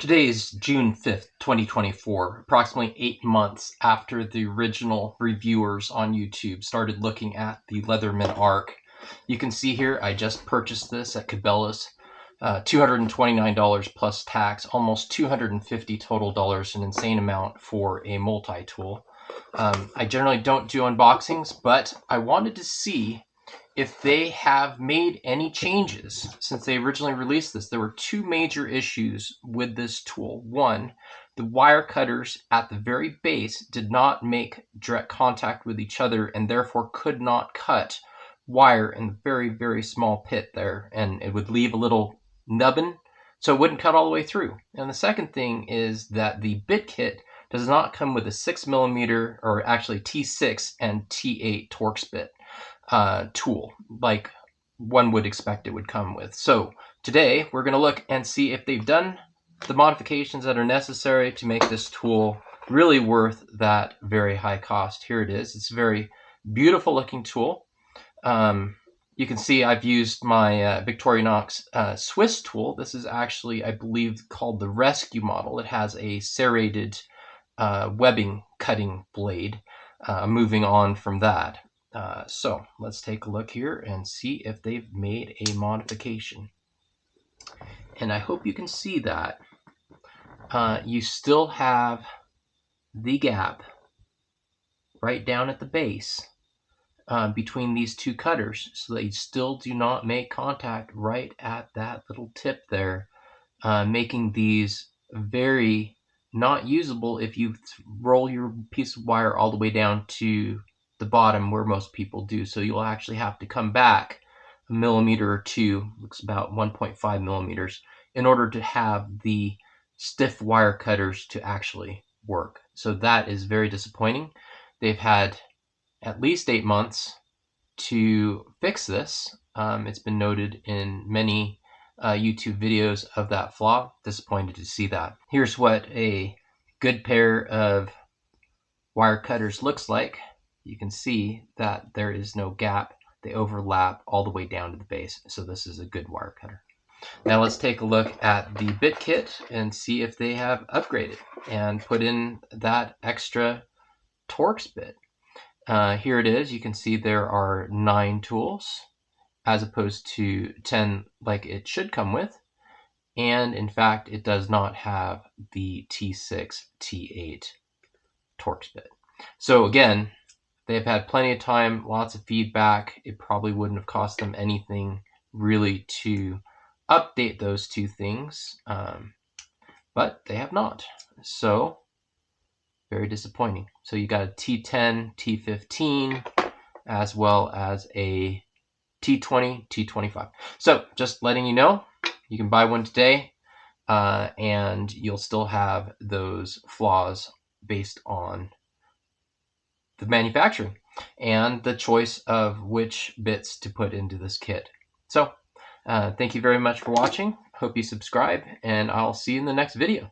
Today is June 5th, 2024, approximately 8 months after the original reviewers on YouTube started looking at the Leatherman ARC. You can see here I just purchased this at Cabela's, $229 plus tax, almost $250 total dollars, an insane amount for a multi-tool. I generally don't do unboxings, but I wanted to see if they have made any changes since they originally released this. There were two major issues with this tool. One, the wire cutters at the very base did not make direct contact with each other and therefore could not cut wire in the very, very small pit there, and it would leave a little nubbin, so it wouldn't cut all the way through. And the second thing is that the bit kit does not come with a 6mm, or actually T6 and T8 Torx bit tool like one would expect it would come with. So today we're going to look and see if they've done the modifications that are necessary to make this tool really worth that very high cost. Here it is. It's a very beautiful looking tool. You can see I've used my Victorinox Swiss tool. This is actually, I believe, called the Rescue model. It has a serrated webbing cutting blade. Moving on from that. So let's take a look here and see if they've made a modification. And I hope you can see that. You still have the gap right down at the base between these two cutters, so they still do not make contact right at that little tip there, making these very not usable if you roll your piece of wire all the way down to the bottom where most people do. So you'll actually have to come back a millimeter or two, looks about 1.5 millimeters, in order to have the stiff wire cutters to actually work. So that is very disappointing. They've had at least 8 months to fix this. It's been noted in many YouTube videos of that flaw. Disappointed to see that. Here's what a good pair of wire cutters looks like. You can see that there is no gap. They overlap all the way down to the base. So this is a good wire cutter. Now let's take a look at the bit kit and see if they have upgraded and put in that extra Torx bit. Here it is. You can see there are 9 tools as opposed to 10 like it should come with. And in fact, it does not have the T6, T8 Torx bit. So again, they've had plenty of time, lots of feedback. It probably wouldn't have cost them anything really to update those two things, but they have not. So very disappointing. So you got a T10, T15, as well as a T20, T25. So just letting you know, you can buy one today, and you'll still have those flaws based on the manufacturing and the choice of which bits to put into this kit. So thank you very much for watching. Hope you subscribe, and I'll see you in the next video.